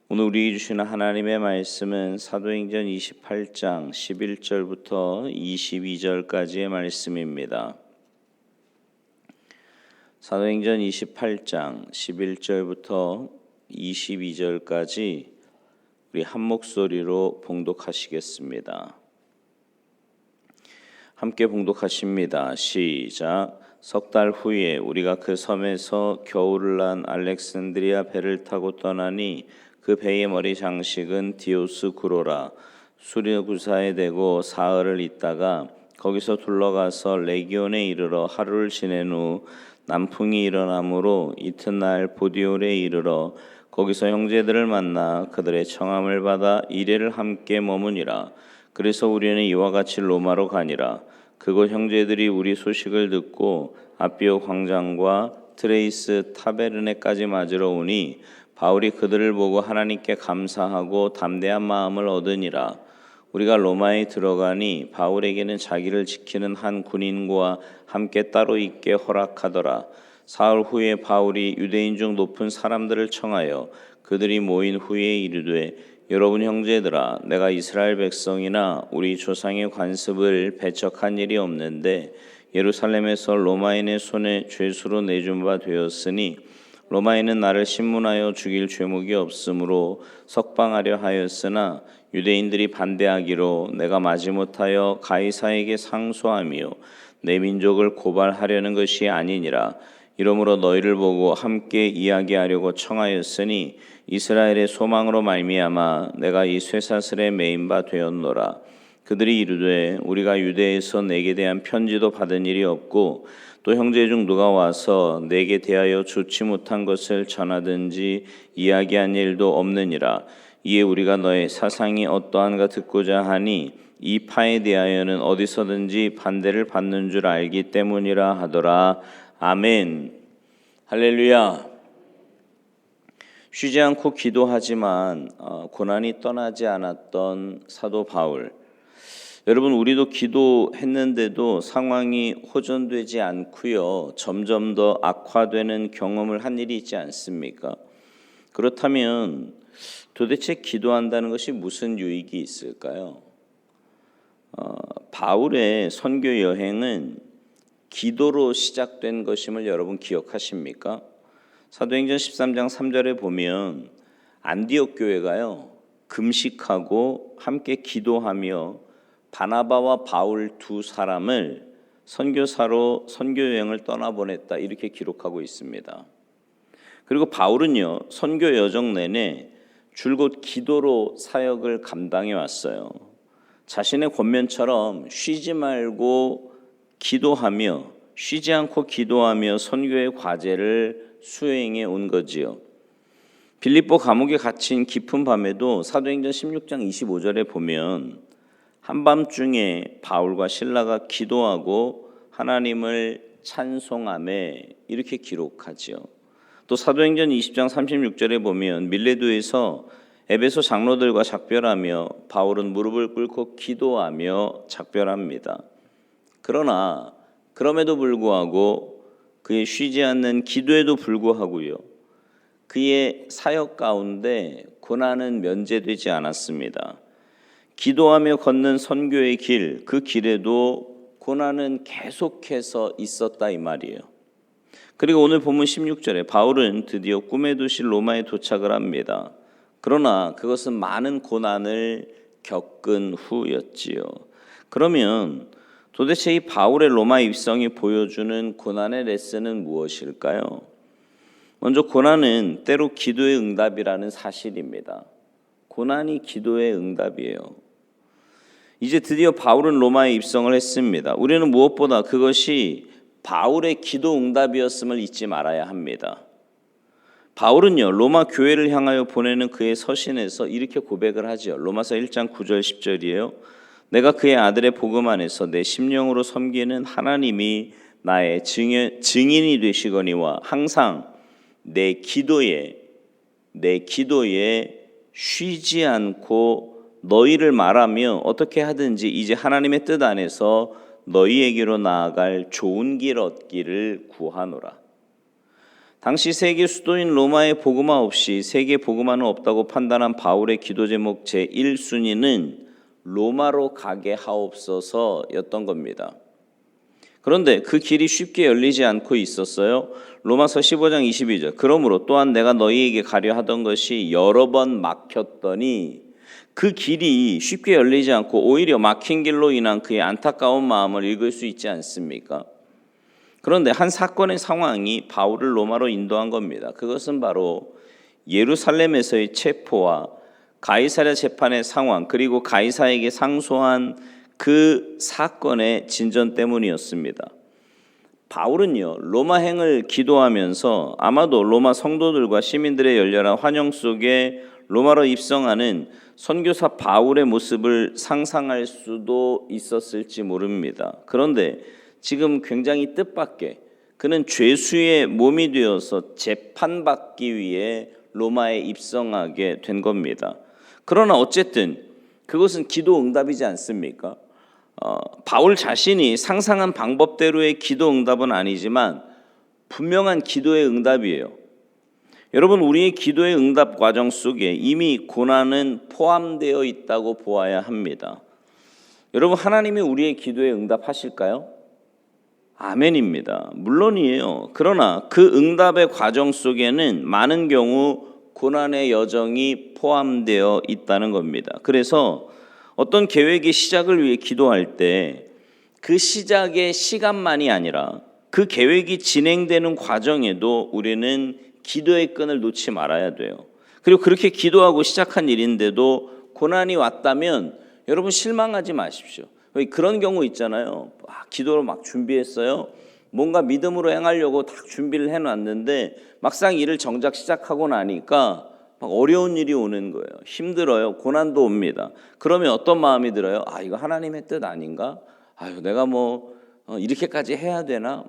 오늘 우리에게 주시는 하나님의 말씀은 사도행전 28장 11절부터 22절까지의 말씀입니다. 사도행전 28장 11절부터 22절까지 우리 한 목소리로 봉독하시겠습니다. 함께 봉독하십니다. 시작. 석 달 후에 우리가 그 섬에서 겨울을 난 알렉산드리아 배를 타고 떠나니 그 배의 머리 장식은 디오스 구로라. 수르구사에 대고 사흘을 있다가 거기서 둘러가서 레기온에 이르러 하루를 지낸 후 남풍이 일어나므로 이튿날 보디올에 이르러 거기서 형제들을 만나 그들의 청함을 받아 이레를 함께 머무니라. 그래서 우리는 이와 같이 로마로 가니라. 그곳 형제들이 우리 소식을 듣고 아비오 광장과 트레이스 타베르네까지 맞으러 오니 바울이 그들을 보고 하나님께 감사하고 담대한 마음을 얻으니라. 우리가 로마에 들어가니 바울에게는 자기를 지키는 한 군인과 함께 따로 있게 허락하더라. 사흘 후에 바울이 유대인 중 높은 사람들을 청하여 그들이 모인 후에 이르되 여러분 형제들아, 내가 이스라엘 백성이나 우리 조상의 관습을 배척한 일이 없는데 예루살렘에서 로마인의 손에 죄수로 내준 바 되었으니 로마인은 나를 신문하여 죽일 죄목이 없으므로 석방하려 하였으나 유대인들이 반대하기로 내가 마지못하여 가이사에게 상소하며 내 민족을 고발하려는 것이 아니니라. 이러므로 너희를 보고 함께 이야기하려고 청하였으니 이스라엘의 소망으로 말미암아 내가 이 쇠사슬에 매인 바 되었노라. 그들이 이르되 우리가 유대에서 내게 대한 편지도 받은 일이 없고 또 형제 중 누가 와서 내게 대하여 좋지 못한 것을 전하든지 이야기한 일도 없느니라. 이에 우리가 너의 사상이 어떠한가 듣고자 하니 이 파에 대하여는 어디서든지 반대를 받는 줄 알기 때문이라 하더라. 아멘. 할렐루야. 쉬지 않고 기도하지만 고난이 떠나지 않았던 사도 바울. 여러분, 우리도 기도했는데도 상황이 호전되지 않고요, 점점 더 악화되는 경험을 한 일이 있지 않습니까? 그렇다면 도대체 기도한다는 것이 무슨 유익이 있을까요? 바울의 선교 여행은 기도로 시작된 것임을 여러분 기억하십니까? 사도행전 13장 3절에 보면 안디옥 교회가요, 금식하고 함께 기도하며 바나바와 바울 두 사람을 선교사로 선교 여행을 떠나보냈다, 이렇게 기록하고 있습니다. 그리고 바울은요, 선교 여정 내내 줄곧 기도로 사역을 감당해 왔어요. 자신의 권면처럼 쉬지 말고 기도하며 쉬지 않고 기도하며 선교의 과제를 수행해 온 거지요. 빌립보 감옥에 갇힌 깊은 밤에도 사도행전 16장 25절에 보면 한밤중에 바울과 실라가 기도하고 하나님을 찬송하며 이렇게 기록하지요. 또 사도행전 20장 36절에 보면 밀레도에서 에베소 장로들과 작별하며 바울은 무릎을 꿇고 기도하며 작별합니다. 그러나 그럼에도 불구하고 그의 쉬지 않는 기도에도 불구하고요, 그의 사역 가운데 고난은 면제되지 않았습니다. 기도하며 걷는 선교의 길, 그 길에도 고난은 계속해서 있었다, 이 말이에요. 그리고 오늘 본문 16절에 바울은 드디어 꿈에 두실 로마에 도착을 합니다. 그러나 그것은 많은 고난을 겪은 후였지요. 그러면 도대체 이 바울의 로마 입성이 보여주는 고난의 레슨은 무엇일까요? 먼저 고난은 때로 기도의 응답이라는 사실입니다. 고난이 기도의 응답이에요. 이제 드디어 바울은 로마에 입성을 했습니다. 우리는 무엇보다 그것이 바울의 기도 응답이었음을 잊지 말아야 합니다. 바울은요, 로마 교회를 향하여 보내는 그의 서신에서 이렇게 고백을 하죠. 로마서 1장 9절 10절이에요. 내가 그의 아들의 복음 안에서 내 심령으로 섬기는 하나님이 나의 증인이 되시거니와 항상 내 기도에 쉬지 않고 너희를 말하며 어떻게 하든지 이제 하나님의 뜻 안에서 너희에게로 나아갈 좋은 길 얻기를 구하노라. 당시 세계 수도인 로마에 복음화 없이 세계 복음화는 없다고 판단한 바울의 기도 제목 제1순위는 로마로 가게 하옵소서였던 겁니다. 그런데 그 길이 쉽게 열리지 않고 있었어요. 로마서 15장 22절. 그러므로 또한 내가 너희에게 가려 하던 것이 여러 번 막혔더니, 그 길이 쉽게 열리지 않고 오히려 막힌 길로 인한 그의 안타까운 마음을 읽을 수 있지 않습니까? 그런데 한 사건의 상황이 바울을 로마로 인도한 겁니다. 그것은 바로 예루살렘에서의 체포와 가이사랴 재판의 상황, 그리고 가이사에게 상소한 그 사건의 진전 때문이었습니다. 바울은요, 로마행을 기도하면서 아마도 로마 성도들과 시민들의 열렬한 환영 속에 로마로 입성하는 선교사 바울의 모습을 상상할 수도 있었을지 모릅니다. 그런데 지금 굉장히 뜻밖의, 그는 죄수의 몸이 되어서 재판받기 위해 로마에 입성하게 된 겁니다. 그러나 어쨌든 그것은 기도 응답이지 않습니까? 바울 자신이 상상한 방법대로의 기도 응답은 아니지만 분명한 기도의 응답이에요. 여러분, 우리의 기도의 응답 과정 속에 이미 고난은 포함되어 있다고 보아야 합니다. 여러분, 하나님이 우리의 기도에 응답하실까요? 아멘입니다. 물론이에요. 그러나 그 응답의 과정 속에는 많은 경우 고난의 여정이 포함되어 있다는 겁니다. 그래서 어떤 계획의 시작을 위해 기도할 때 그 시작의 시간만이 아니라 그 계획이 진행되는 과정에도 우리는 기도의 끈을 놓지 말아야 돼요. 그리고 그렇게 기도하고 시작한 일인데도 고난이 왔다면 여러분 실망하지 마십시오. 그런 경우 있잖아요. 기도를 막 준비했어요. 뭔가 믿음으로 행하려고 딱 준비를 해놨는데 막상 일을 정작 시작하고 나니까 막 어려운 일이 오는 거예요. 힘들어요. 고난도 옵니다. 그러면 어떤 마음이 들어요? 이거 하나님의 뜻 아닌가? 내가 이렇게까지 해야 되나?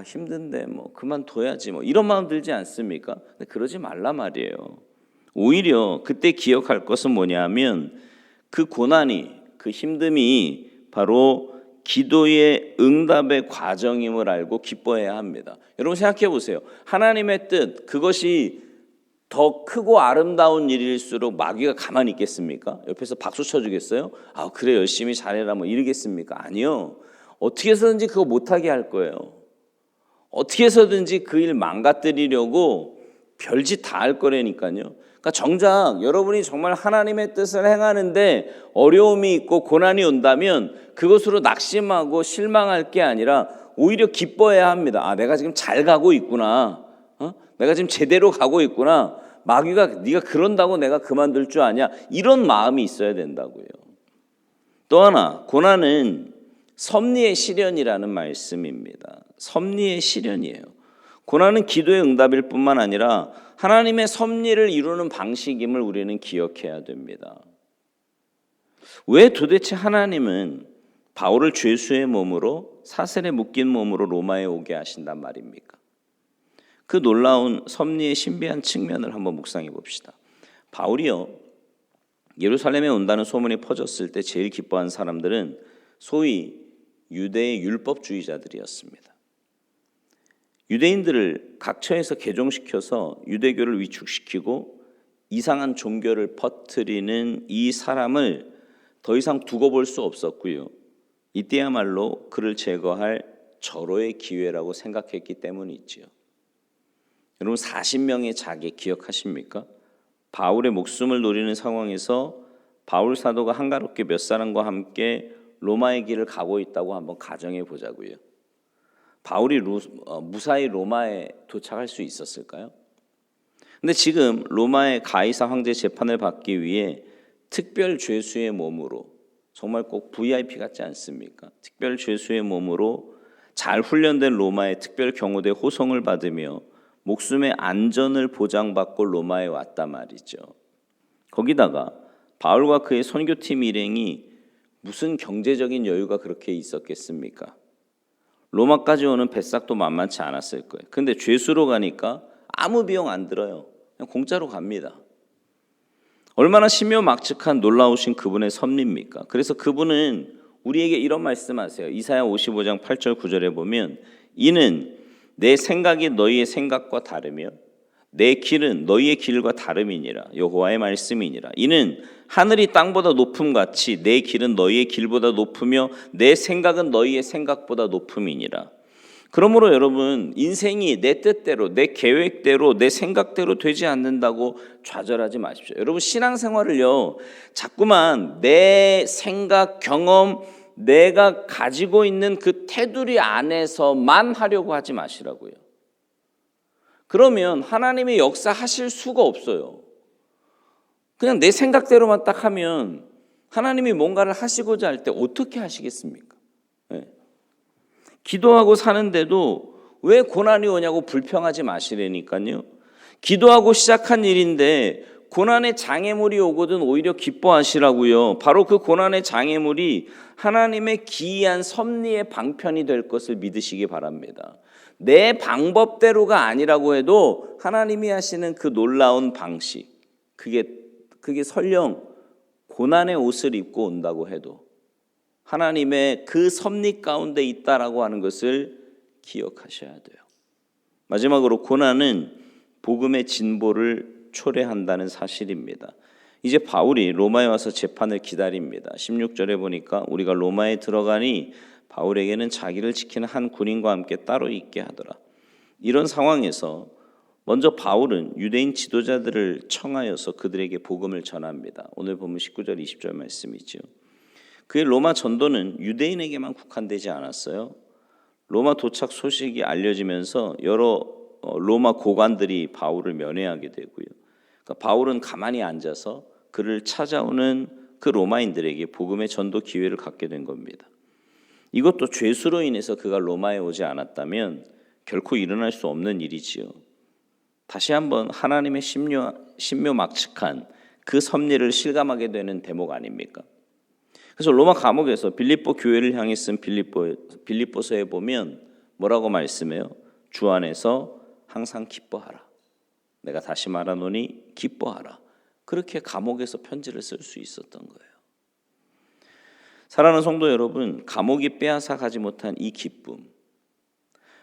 힘든데 그만둬야지 이런 마음 들지 않습니까? 근데 그러지 말라 말이에요. 오히려 그때 기억할 것은 뭐냐면 그 고난이, 그 힘듦이 바로 기도의 응답의 과정임을 알고 기뻐해야 합니다. 여러분 생각해 보세요. 하나님의 뜻, 그것이 더 크고 아름다운 일일수록 마귀가 가만히 있겠습니까? 옆에서 박수 쳐주겠어요? 그래 열심히 잘해라 이러겠습니까? 아니요. 어떻게 해서든지 그거 못하게 할 거예요. 어떻게 해서든지 그 일 망가뜨리려고 별짓 다 할 거라니까요. 그러니까 정작 여러분이 정말 하나님의 뜻을 행하는데 어려움이 있고 고난이 온다면 그것으로 낙심하고 실망할 게 아니라 오히려 기뻐해야 합니다. 내가 지금 잘 가고 있구나. 내가 지금 제대로 가고 있구나. 마귀가 네가 그런다고 내가 그만둘 줄 아냐. 이런 마음이 있어야 된다고요. 또 하나, 고난은 섭리의 시련이라는 말씀입니다. 섭리의 시련이에요. 고난은 기도의 응답일 뿐만 아니라 하나님의 섭리를 이루는 방식임을 우리는 기억해야 됩니다. 왜 도대체 하나님은 바울을 죄수의 몸으로, 사슬에 묶인 몸으로 로마에 오게 하신단 말입니까? 그 놀라운 섭리의 신비한 측면을 한번 묵상해 봅시다. 바울이요, 예루살렘에 온다는 소문이 퍼졌을 때 제일 기뻐한 사람들은 소위 유대의 율법주의자들이었습니다. 유대인들을 각처에서 개종시켜서 유대교를 위축시키고 이상한 종교를 퍼뜨리는 이 사람을 더 이상 두고 볼 수 없었고요. 이때야말로 그를 제거할 절호의 기회라고 생각했기 때문이지요. 여러분 40명의 자객 기억하십니까? 바울의 목숨을 노리는 상황에서 바울 사도가 한가롭게 몇 사람과 함께 로마의 길을 가고 있다고 한번 가정해 보자고요. 바울이 무사히 로마에 도착할 수 있었을까요? 근데 지금 로마의 가이사 황제 재판을 받기 위해 특별 죄수의 몸으로, 정말 꼭 VIP 같지 않습니까? 특별 죄수의 몸으로 잘 훈련된 로마의 특별 경호대 호송을 받으며 목숨의 안전을 보장받고 로마에 왔단 말이죠. 거기다가 바울과 그의 선교팀 일행이 무슨 경제적인 여유가 그렇게 있었겠습니까? 로마까지 오는 뱃삭도 만만치 않았을 거예요. 근데 죄수로 가니까 아무 비용 안 들어요. 그냥 공짜로 갑니다. 얼마나 신묘막측한 놀라우신 그분의 섭리입니까? 그래서 그분은 우리에게 이런 말씀하세요. 이사야 55장 8절 9절에 보면 이는 내 생각이 너희의 생각과 다르며 내 길은 너희의 길과 다름이니라. 여호와의 말씀이니라. 이는 하늘이 땅보다 높음같이 내 길은 너희의 길보다 높으며 내 생각은 너희의 생각보다 높음이니라. 그러므로 여러분, 인생이 내 뜻대로, 내 계획대로, 내 생각대로 되지 않는다고 좌절하지 마십시오. 여러분, 신앙생활을요, 자꾸만 내 생각, 경험, 내가 가지고 있는 그 테두리 안에서만 하려고 하지 마시라고요. 그러면 하나님의 역사하실 수가 없어요. 그냥 내 생각대로만 딱 하면 하나님이 뭔가를 하시고자 할 때 어떻게 하시겠습니까? 네. 기도하고 사는데도 왜 고난이 오냐고 불평하지 마시라니까요. 기도하고 시작한 일인데 고난의 장애물이 오거든 오히려 기뻐하시라고요. 바로 그 고난의 장애물이 하나님의 기이한 섭리의 방편이 될 것을 믿으시기 바랍니다. 내 방법대로가 아니라고 해도 하나님이 하시는 그 놀라운 방식, 그게 설령 고난의 옷을 입고 온다고 해도 하나님의 그 섭리 가운데 있다라고 하는 것을 기억하셔야 돼요. 마지막으로 고난은 복음의 진보를 초래한다는 사실입니다. 이제 바울이 로마에 와서 재판을 기다립니다. 16절에 보니까 우리가 로마에 들어가니 바울에게는 자기를 지키는 한 군인과 함께 따로 있게 하더라. 이런 상황에서 먼저 바울은 유대인 지도자들을 청하여서 그들에게 복음을 전합니다. 오늘 보면 19절 20절 말씀이죠. 그의 로마 전도는 유대인에게만 국한되지 않았어요. 로마 도착 소식이 알려지면서 여러 로마 고관들이 바울을 면회하게 되고요. 그러니까 바울은 가만히 앉아서 그를 찾아오는 그 로마인들에게 복음의 전도 기회를 갖게 된 겁니다. 이것도 죄수로 인해서 그가 로마에 오지 않았다면 결코 일어날 수 없는 일이지요. 다시 한번 하나님의 신묘막측한 그 섭리를 실감하게 되는 대목 아닙니까? 그래서 로마 감옥에서 빌립보 교회를 향해 쓴 빌립보서에 보면 뭐라고 말씀해요? 주 안에서 항상 기뻐하라. 내가 다시 말하노니 기뻐하라. 그렇게 감옥에서 편지를 쓸 수 있었던 거예요. 사랑하는 성도 여러분, 감옥이 빼앗아 가지 못한 이 기쁨,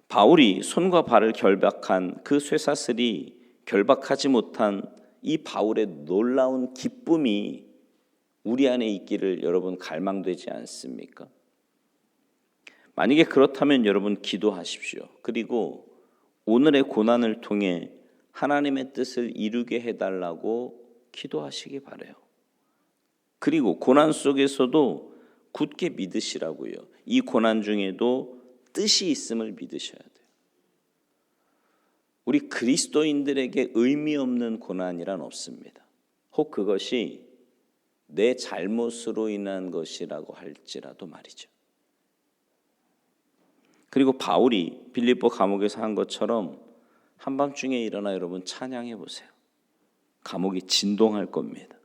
바울이 손과 발을 결박한 그 쇠사슬이 결박하지 못한 이 바울의 놀라운 기쁨이 우리 안에 있기를 여러분 갈망되지 않습니까? 만약에 그렇다면 여러분 기도하십시오. 그리고 오늘의 고난을 통해 하나님의 뜻을 이루게 해달라고 기도하시기 바라요. 그리고 고난 속에서도 굳게 믿으시라고요. 이 고난 중에도 뜻이 있음을 믿으셔야 돼요. 우리 그리스도인들에게 의미 없는 고난이란 없습니다. 혹 그것이 내 잘못으로 인한 것이라고 할지라도 말이죠. 그리고 바울이 빌립보 감옥에서 한 것처럼 한밤중에 일어나 여러분 찬양해 보세요. 감옥이 진동할 겁니다.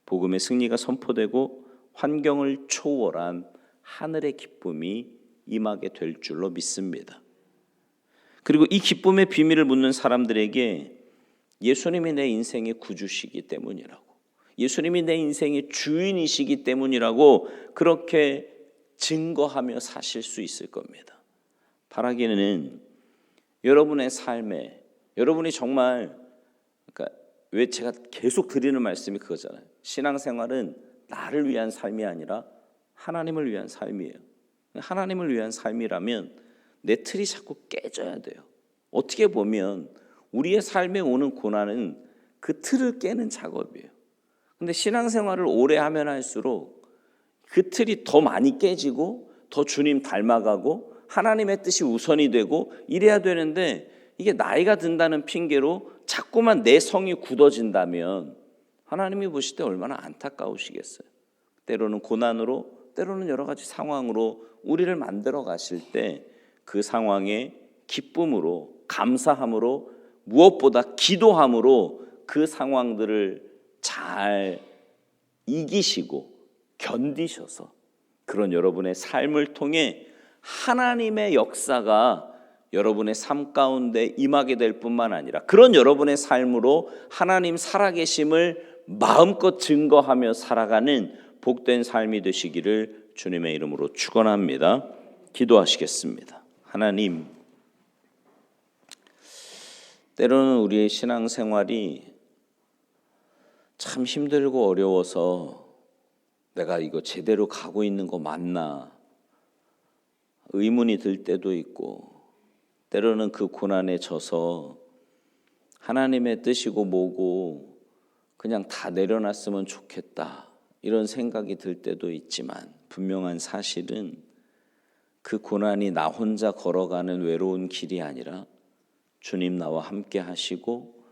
복음의 승리가 선포되고 환경을 초월한 하늘의 기쁨이 임하게 될 줄로 믿습니다. 그리고 이 기쁨의 비밀을 묻는 사람들에게 예수님이 내 인생의 구주시기 때문이라고, 예수님이 내 인생의 주인이시기 때문이라고 그렇게 증거하며 사실 수 있을 겁니다. 바라기는 여러분의 삶에, 여러분이 정말, 그러니까 왜 제가 계속 드리는 말씀이 그거잖아요. 신앙생활은 나를 위한 삶이 아니라 하나님을 위한 삶이에요. 하나님을 위한 삶이라면 내 틀이 자꾸 깨져야 돼요. 어떻게 보면 우리의 삶에 오는 고난은 그 틀을 깨는 작업이에요. 근데 신앙생활을 오래 하면 할수록 그 틀이 더 많이 깨지고 더 주님 닮아가고 하나님의 뜻이 우선이 되고 이래야 되는데, 이게 나이가 든다는 핑계로 자꾸만 내 성이 굳어진다면 하나님이 보실 때 얼마나 안타까우시겠어요. 때로는 고난으로, 때로는 여러 가지 상황으로 우리를 만들어 가실 때 그 상황에 기쁨으로, 감사함으로, 무엇보다 기도함으로 그 상황들을 잘 이기시고 견디셔서 그런 여러분의 삶을 통해 하나님의 역사가 여러분의 삶 가운데 임하게 될 뿐만 아니라 그런 여러분의 삶으로 하나님 살아계심을 마음껏 증거하며 살아가는 복된 삶이 되시기를 주님의 이름으로 축원합니다. 기도하시겠습니다. 하나님, 때로는 우리의 신앙생활이 참 힘들고 어려워서 내가 이거 제대로 가고 있는 거 맞나 의문이 들 때도 있고, 때로는 그 고난에 져서 하나님의 뜻이고 뭐고 그냥 다 내려놨으면 좋겠다 이런 생각이 들 때도 있지만, 분명한 사실은 그 고난이 나 혼자 걸어가는 외로운 길이 아니라 주님 나와 함께 하시고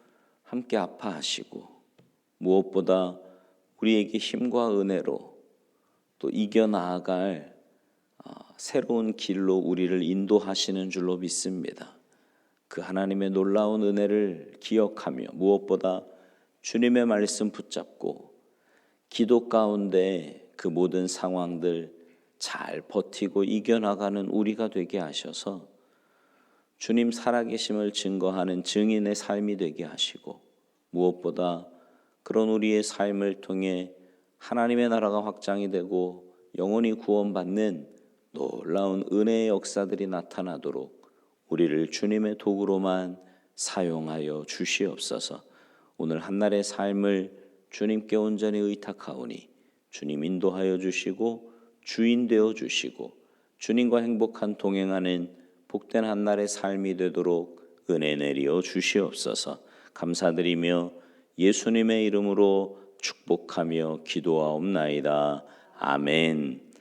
함께 아파하시고 무엇보다 우리에게 힘과 은혜로 또 이겨나아갈 새로운 길로 우리를 인도하시는 줄로 믿습니다. 그 하나님의 놀라운 은혜를 기억하며 무엇보다 주님의 말씀 붙잡고 기도 가운데 그 모든 상황들 잘 버티고 이겨나가는 우리가 되게 하셔서 주님 살아계심을 증거하는 증인의 삶이 되게 하시고, 무엇보다 그런 우리의 삶을 통해 하나님의 나라가 확장이 되고 영혼이 구원받는 놀라운 은혜의 역사들이 나타나도록 우리를 주님의 도구로만 사용하여 주시옵소서. 오늘 한날의 삶을 주님께 온전히 의탁하오니 주님 인도하여 주시고 주인 되어 주시고 주님과 행복한 동행하는 복된 한날의 삶이 되도록 은혜 내리어 주시옵소서. 감사드리며 예수님의 이름으로 축복하며 기도하옵나이다. 아멘.